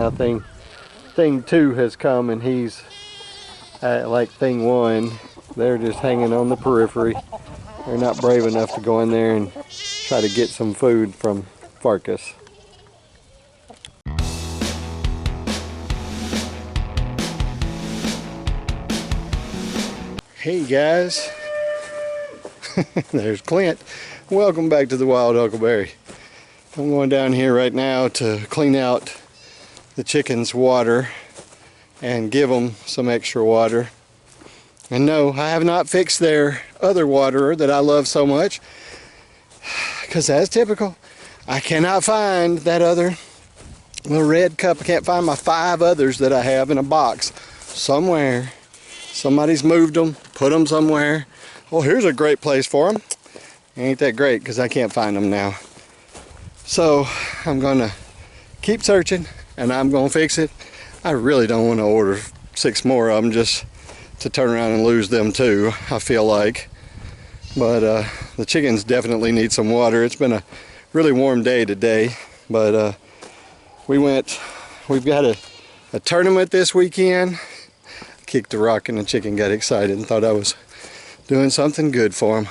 Now thing 2 has come, and he's at like thing 1. They're just hanging on the periphery. They're not brave enough to go in there and try to get some food from Farkas. Hey guys, there's Clint. Welcome back to the Wild Huckleberry. I'm going down here right now to clean out the chickens' water and give them some extra water. And no, I have not fixed their other waterer that I love so much, because as typical, I cannot find that other little red cup. I can't find my 5 others that I have in a box somewhere. Somebody's moved them, put them somewhere. Oh, here's a great place for them. Ain't that great, because I can't find them now. So I'm gonna keep searching and I'm gonna fix it. I really don't want to order 6 more of them just to turn around and lose them too, I feel like. But the chickens definitely need some water. It's been a really warm day today, but we've got a tournament this weekend. Kicked a rock and the chicken got excited and thought I was doing something good for them.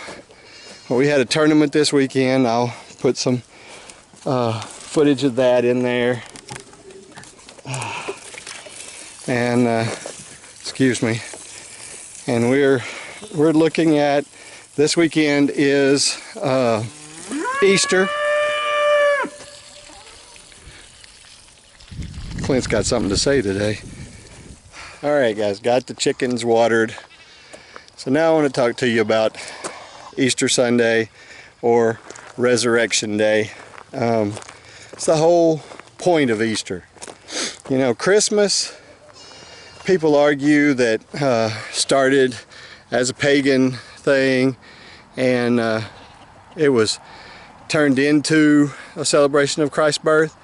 Well, we had a tournament this weekend. I'll put some footage of that in there. And excuse me. And we're looking at, this weekend is Easter. Clint's got something to say today. Alright guys, got the chickens watered. So now I want to talk to you about Easter Sunday or Resurrection Day. It's the whole point of Easter. You know, Christmas, people argue that started as a pagan thing, and it was turned into a celebration of Christ's birth.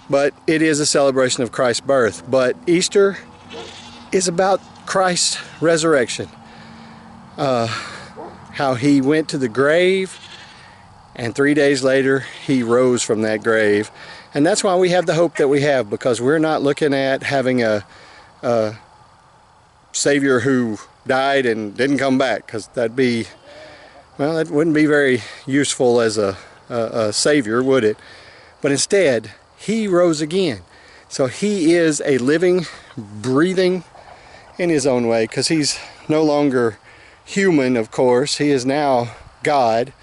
But it is a celebration of Christ's birth. But Easter is about Christ's resurrection. How he went to the grave, and 3 days later he rose from that grave. And that's why we have the hope that we have, because we're not looking at having a Savior who died and didn't come back, because that'd be, well, that wouldn't be very useful as a Savior, would it? But instead, he rose again. So he is a living, breathing, in his own way, because he's no longer human, of course. He is now God,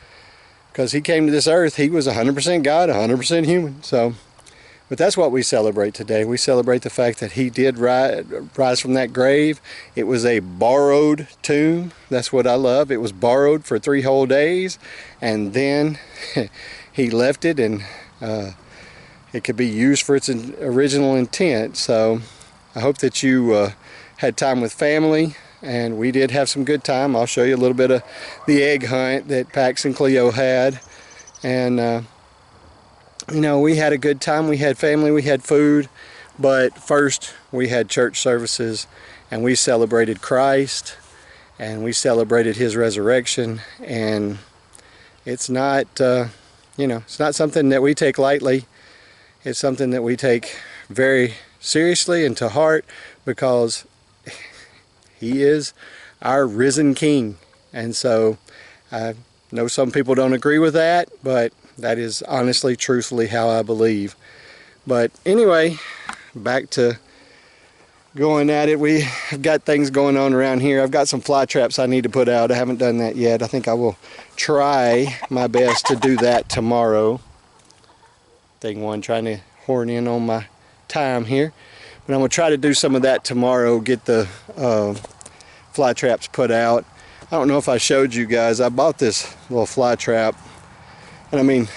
because he came to this earth. He was 100% God, 100% human. So, but that's what we celebrate today. We celebrate the fact that he did rise from that grave. It was a borrowed tomb. That's what I love. It was borrowed for 3 whole days, and then he left it, and it could be used for its original intent. So I hope that you had time with family, and we did have some good time. I'll show you a little bit of the egg hunt that Pax and Cleo had, and you know, we had a good time. We had family, we had food, but first we had church services, and we celebrated Christ, and we celebrated his resurrection. And it's not you know, it's not something that we take lightly. It's something that we take very seriously and to heart, because he is our risen King. And so I know some people don't agree with that, but that is honestly, truthfully how I believe. But anyway, back to going at it. We have got things going on around here. I've got some fly traps I need to put out. I haven't done that yet. I think I will try my best to do that tomorrow. Thing 1, trying to horn in on my time here. But I'm going to try to do some of that tomorrow, get the fly traps put out. I don't know if I showed you guys, I bought this little fly trap, and I mean,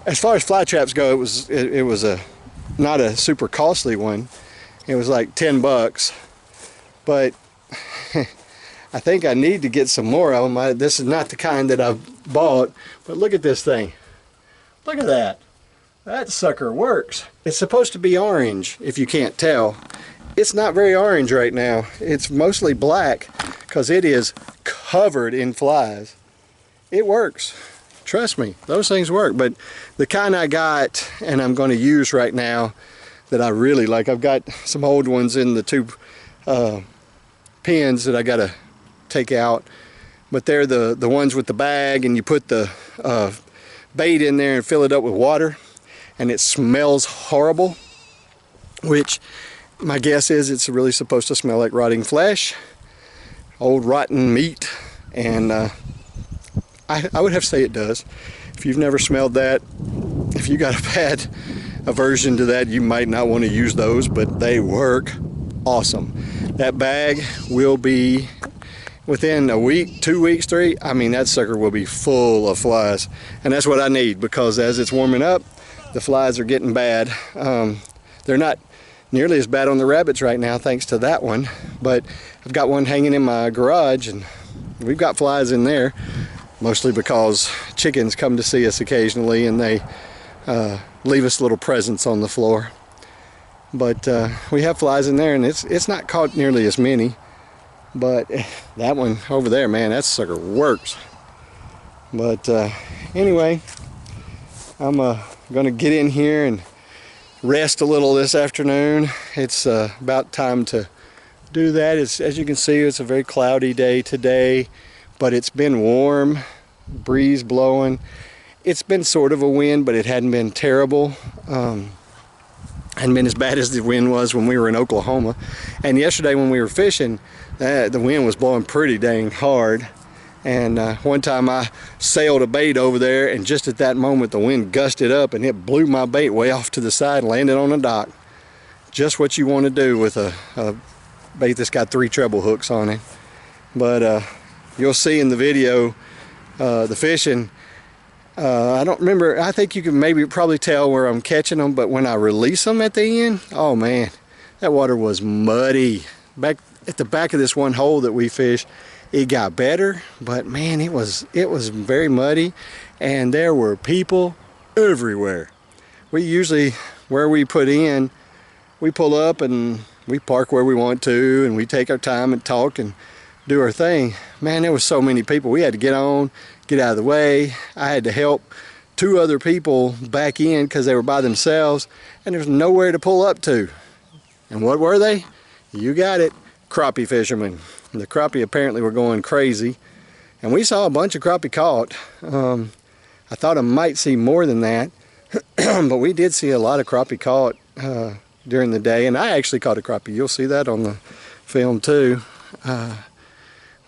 as far as fly traps go, it was not a super costly one. It was like 10 bucks, but I think I need to get some more of them. This is not the kind that I've bought, but look at this thing. Look at that. That sucker works. It's supposed to be orange, if you can't tell. It's not very orange right now. It's mostly black, because it is covered in flies. It works. Trust me, those things work. But the kind I got and I'm going to use right now, that I really like. I've got some old ones in the two pens that I gotta take out, but they're the ones with the bag, and you put the bait in there and fill it up with water, and it smells horrible, which my guess is it's really supposed to smell like rotting flesh, old rotten meat, and I would have to say it does. If you've never smelled that, if you got a bad aversion to that, you might not want to use those, but they work awesome. That bag will be, within a week, 2 weeks, 3, I mean, that sucker will be full of flies. And that's what I need, because as it's warming up, the flies are getting bad. They're not nearly as bad on the rabbits right now, thanks to that one, but I've got one hanging in my garage, and we've got flies in there, mostly because chickens come to see us occasionally, and they leave us little presents on the floor. But we have flies in there, and it's not caught nearly as many. But that one over there, man, that sucker works. But anyway, I'm gonna get in here and rest a little this afternoon. It's about time to do that. As you can see, it's a very cloudy day today, but it's been warm, breeze blowing. It's been sort of a wind, but it hadn't been terrible. Hadn't been as bad as the wind was when we were in Oklahoma. And yesterday when we were fishing, the wind was blowing pretty dang hard. And one time I sailed a bait over there, and just at that moment the wind gusted up and it blew my bait way off to the side and landed on the dock. Just what you want to do with a bait that's got 3 treble hooks on it. But you'll see in the video the fishing. I don't remember, I think you can probably tell where I'm catching them, but when I release them at the end, oh man, that water was muddy. Back at the back of this one hole that we fished, it got better, but man, it was very muddy, and there were people everywhere. We usually, where we put in, we pull up and we park where we want to, and we take our time and talk and do our thing. Man, there was so many people. We had to get on, get out of the way. I had to help 2 other people back in because they were by themselves, and there's nowhere to pull up to. And what were they? You got it, crappie fishermen. The crappie apparently were going crazy, and we saw a bunch of crappie caught. I thought I might see more than that, but we did see a lot of crappie caught during the day, and I actually caught a crappie. You'll see that on the film too.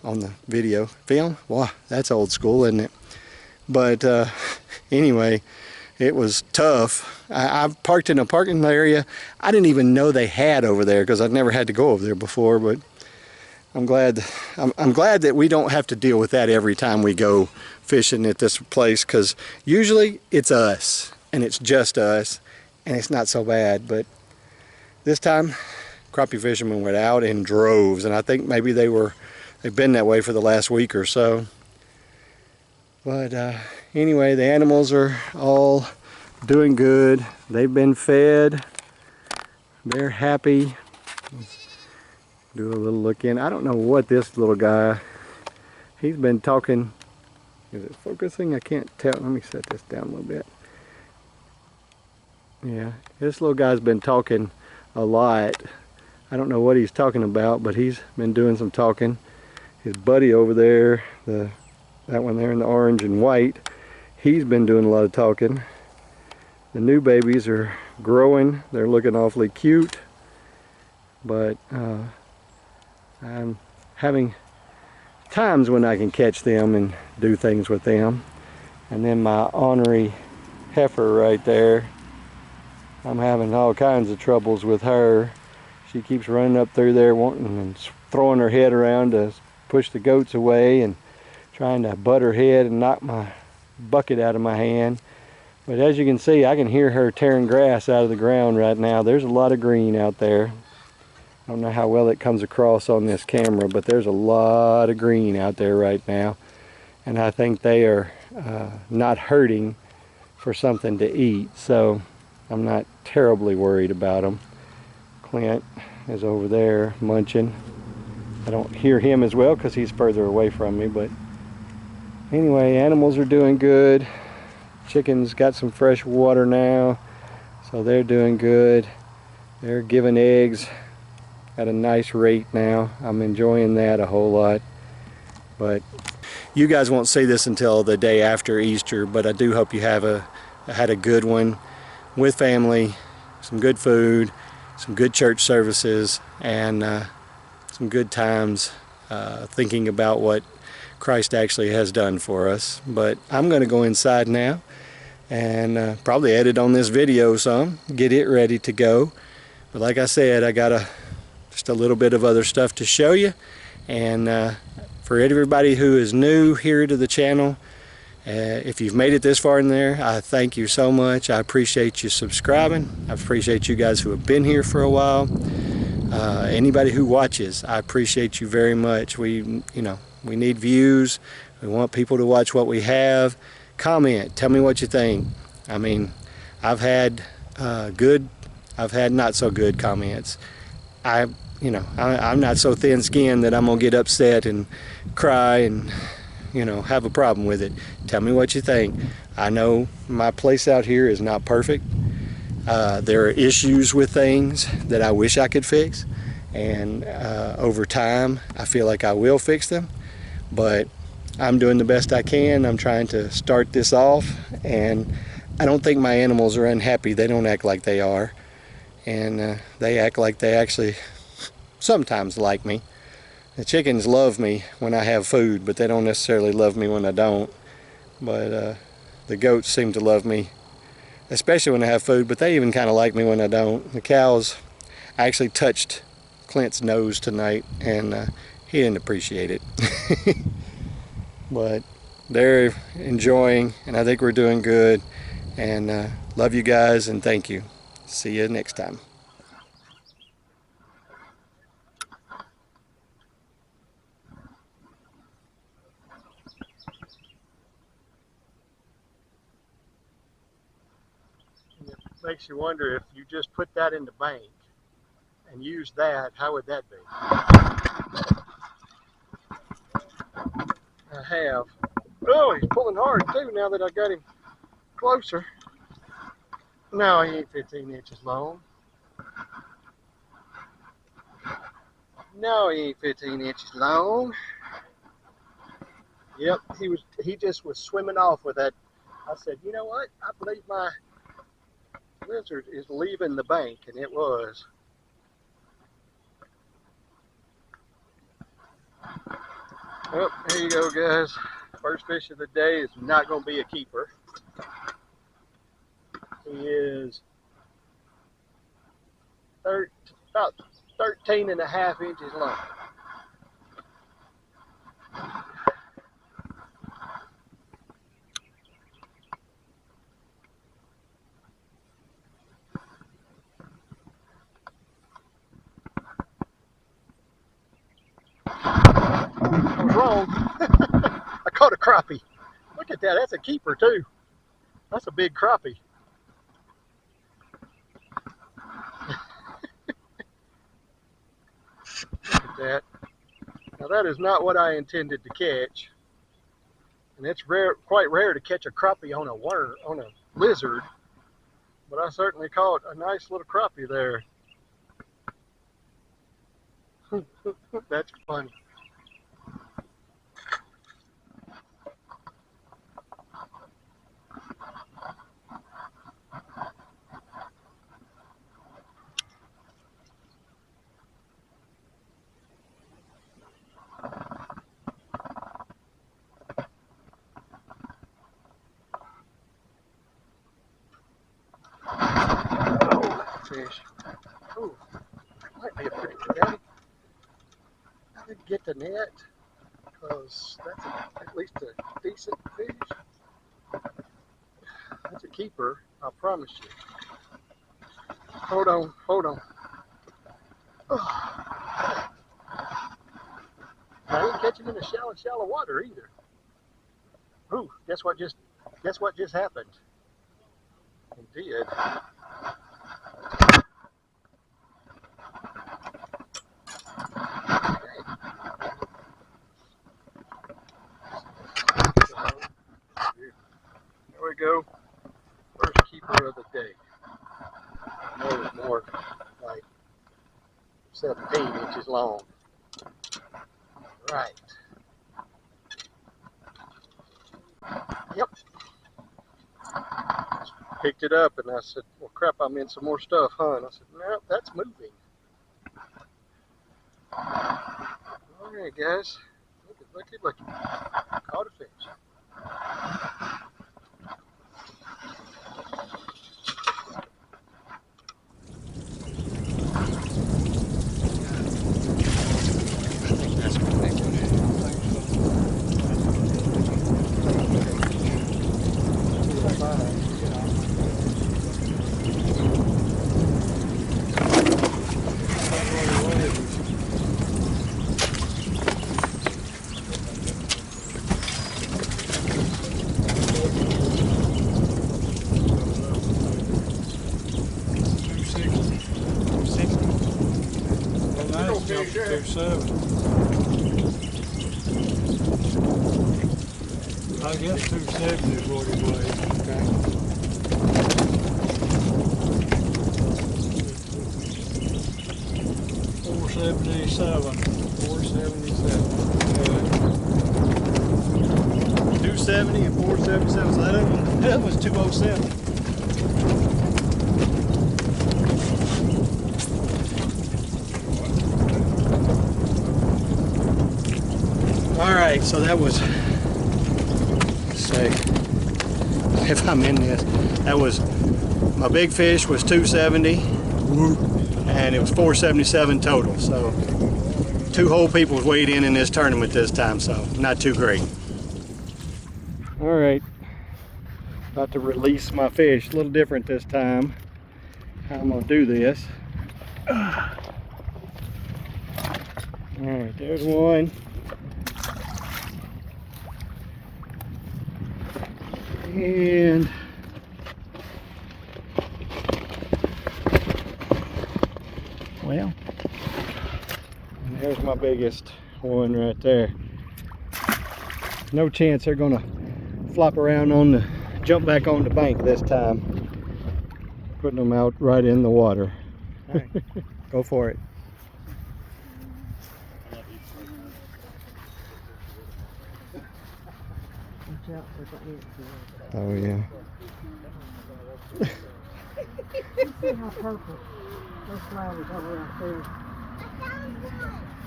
On the video film. Wow, that's old school, isn't it? But anyway, it was tough. I parked in a parking area I didn't even know they had over there, because I've never had to go over there before. But I'm glad that we don't have to deal with that every time we go fishing at this place, because usually it's us, and it's just us, and it's not so bad. But this time, crappie fishermen went out in droves, and I think maybe they've been that way for the last week or so. But anyway, the animals are all doing good. They've been fed. They're happy. Let's do a little look in. I don't know what this little guy, he's been talking. Is it focusing? I can't tell. Let me set this down a little bit. Yeah, this little guy's been talking a lot. I don't know what he's talking about, but he's been doing some talking. His buddy over there, that one there in the orange and white, he's been doing a lot of talking. The new babies are growing. They're looking awfully cute, but I'm having times when I can catch them and do things with them. And then my ornery heifer right there, I'm having all kinds of troubles with her. She keeps running up through there wanting and throwing her head around to push the goats away, and trying to butt her head and knock my bucket out of my hand. But as you can see, I can hear her tearing grass out of the ground right now. There's a lot of green out there. I don't know how well it comes across on this camera, but there's a lot of green out there right now. And I think they are not hurting for something to eat, so I'm not terribly worried about them. Clint is over there munching. I don't hear him as well because he's further away from me, but anyway, animals are doing good. Chickens got some fresh water now, so they're doing good. They're giving eggs at a nice rate now. I'm enjoying that a whole lot. But you guys won't see this until the day after Easter, but I do hope you had a good one with family, some good food, some good church services, and some good times thinking about what Christ actually has done for us. But I'm going to go inside now and probably edit on this video some, get it ready to go. But like I said, I got just a little bit of other stuff to show you. And for everybody who is new here to the channel, if you've made it this far in there, I thank you so much. I appreciate you subscribing. I appreciate you guys who have been here for a while. Anybody who watches, I appreciate you very much. We need views. We want people to watch what we have. Comment. Tell me what you think. I mean, I've had good, I've had not so good comments. I'm not so thin-skinned that I'm gonna get upset and cry and have a problem with it. Tell me what you think. I know my place out here is not perfect. There are issues with things that I wish I could fix, and over time I feel like I will fix them, but I'm doing the best I can. I'm trying to start this off, and I don't think my animals are unhappy. They don't act like they are, and they act like they actually sometimes like me. The chickens love me when I have food, but they don't necessarily love me when I don't. But the goats seem to love me, especially when I have food, but they even kind of like me when I don't. The cows, I actually touched Clint's nose tonight, and he didn't appreciate it. But they're enjoying, and I think we're doing good. And love you guys, and thank you. See you next time. It makes you wonder, if you just put that in the bank and use that, how would that be? I have. Oh, he's pulling hard too now that I got him closer. No, he ain't 15 inches long. No, he ain't 15 inches long. Yep, he just was swimming off with that. I said, you know what? I believe my lizard is leaving the bank, and it was. Well, here you go, guys. First fish of the day is not going to be a keeper. He is about 13 and a half inches long. I was wrong. I caught a crappie. Look at that. That's a keeper too. That's a big crappie. Look at that. Now that is not what I intended to catch. And it's rare, quite rare to catch a crappie on a worm, on a lizard. But I certainly caught a nice little crappie there. That's funny. Fish. Oh, might be a pretty good day. I didn't get the net because that's at least a decent fish. That's a keeper, I promise you. Hold on, hold on. Oh. I didn't catch him in the shallow water either. Ooh, guess what just happened? It did. There we go. First keeper of the day. I know it's more like 17 inches long. Right. Yep. Picked it up and I said, well crap, I'm in some more stuff, huh? And I said, no, that's moving. Alright guys, look. Caught a fish. That's my big one. 2.7. I guess 270 is what it weighs. Okay. 477. 477. 270 and 477. So that was 207. All right, so that was, let's see if I'm in this, that was, my big fish was 270 and it was 477 total. So 2 whole people weighed in this tournament this time, so not too great. All right, about to release my fish. A little different this time. How I'm gonna do this. All right, there's one. And well, and there's my biggest one right there. No chance they're gonna flop around on the, jump back on the bank this time. Putting them out right in the water. All right. Go for it. Oh yeah. See how purple those flowers are right there.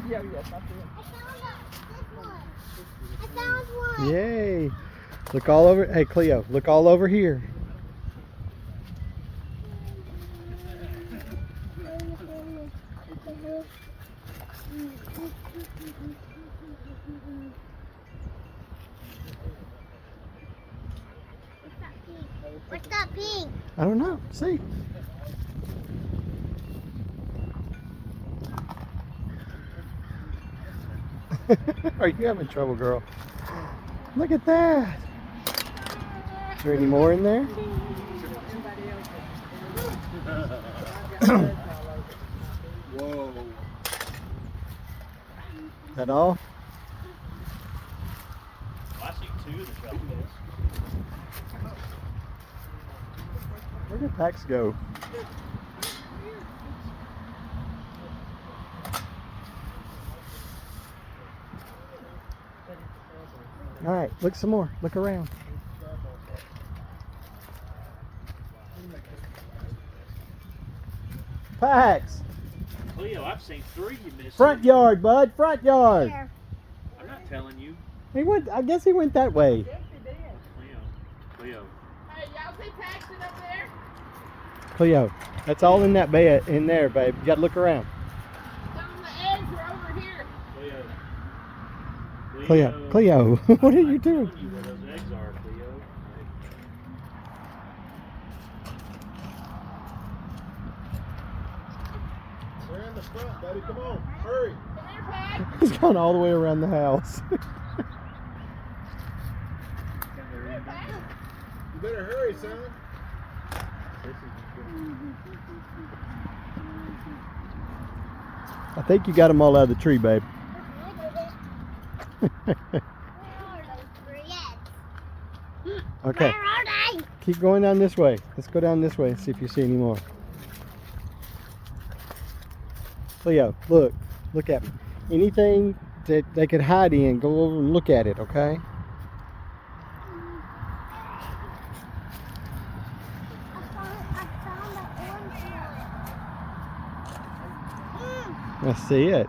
Yeah, yes, I did. I found one. Yay! Look all over. Hey Cleo, look all over here. What's that pink? I don't know. See. Are you having trouble, girl? Look at that. Is there any more in there? Whoa. That all? I see 2 of the shells. Where did Pax go? All right, look some more. Look around. Pax! Cleo, I've seen 3 you missed. Front yard, bud. Front yard. Here. I'm not telling you. He went. I guess he went that way. Cleo. Hey, y'all see Paxton up there? Cleo, that's all in that bed in there, babe. You gotta look around. Some of the eggs are over here. Cleo, what are you doing? You where those eggs are, Cleo. They're in the front, buddy. Come on, hurry. Come here, Pax. He's gone all the way around the house. You better hurry, son. I think you got them all out of the tree, babe. Where are those breads? Okay, Where are they? keep going down this way. Let's go down this way and see if you see any more. Leo, look at me. Anything that they could hide in, go over and look at it, okay? I found the orange one. I see it.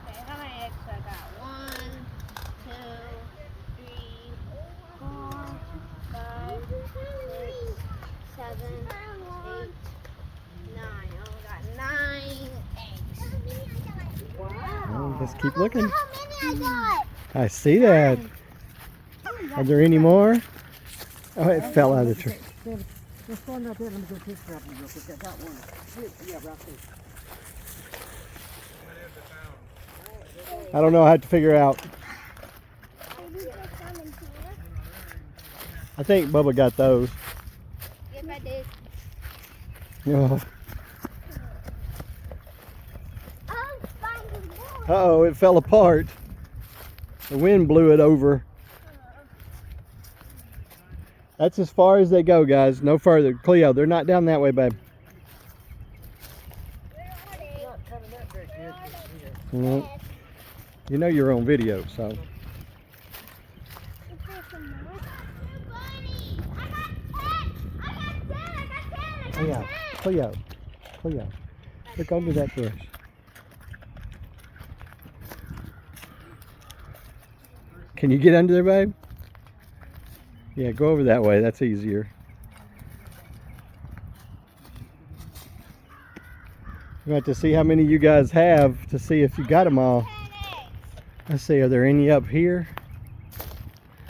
Okay, how many eggs I got? 1, 2, 3, 4, 5, 6, 7, 8, 9. I only got 9 eggs. Well, let's keep looking. Look how many I got. I see that. Are there any more? Oh, it fell out of the tree. Just stand right there. Let me get a picture of you real quick. I got one. Yeah, right there. I don't know how to figure out. Maybe there's some in here. I think Bubba got those. Yes, I did. Oh. I'm finding more. Uh-oh, it fell apart. The wind blew it over. That's as far as they go, guys. No further. Cleo, they're not down that way, babe. Not coming that very good. Mhm. You know you're on video, so. Is there some more? Bunny! I got 10! I got 10! I got 10! I got 10! Oh yeah, Cleo. Look under that bush. Can you get under there, babe? Yeah, go over that way. That's easier. We have to see how many you guys have to see if you got them all. 10 eggs. Let's see, are there any up here?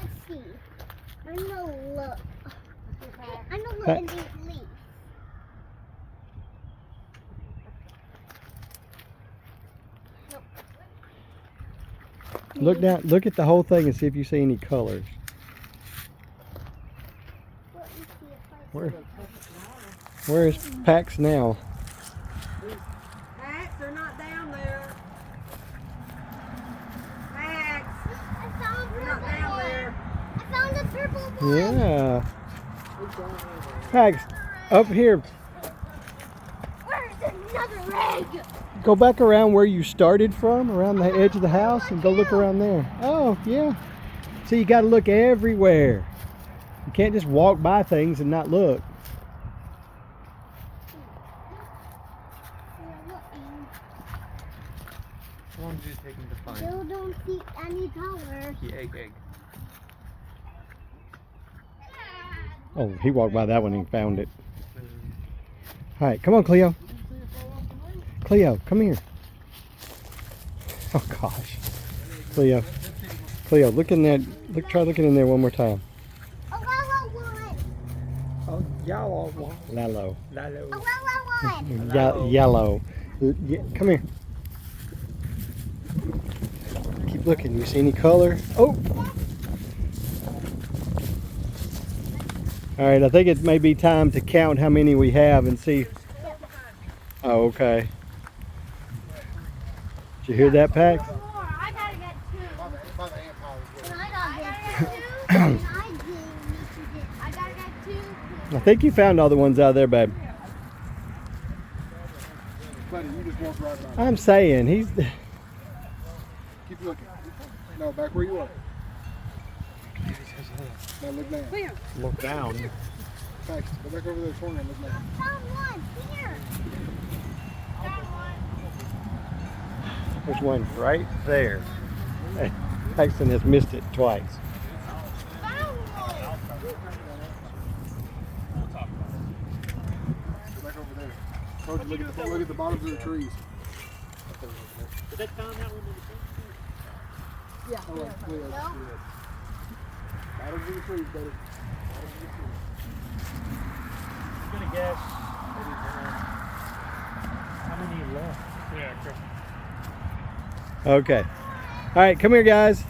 Let's see. I'm gonna look. I'm gonna look Pat- in these leaves. Look down, look at the whole thing and see if you see any colors. Let me see if I Where? Where's Pax now? Max, they're not down there. Max, I found they're not purple down one. there. I found a purple one. Yeah. Pax, up here. Where's another egg? Go back around where you started from, around the edge of the house, and go look around there. Oh, yeah. So you got to look everywhere. You can't just walk by things and not look. How long did it take him to find Still don't see any color. the egg? Oh, he walked by that one and found it. All right, come on, Cleo. Cleo, come here. Oh gosh, Cleo, look in there. Look, try looking in there one more time. A yellow one. Oh, yellow one. Lalo. A yellow one. Yellow. Come here. Keep looking. You see any color? Oh. All right, I think it may be time to count how many we have and see. Oh, okay. Did you hear that, Pax? More. I gotta get 2. And I gotta get 2. And I gotta get 2. I think you found all the ones out there, babe. Buddy, you just walked right by. I'm saying he's. Keep looking. No, back where you are. Now look down. Look down. Thanks. Go back over to the corner and look down. Found one. Here. Found one. There's one right there. Paxton has missed it twice. Found one. Go back over there. Told you, look at the bottoms of the trees. Did they find that one in the Yeah. Oh, wait, clear. No. Bottoms of the trees, buddy. Bottoms of the trees. I'm gonna guess maybe Okay. All right, come here, guys.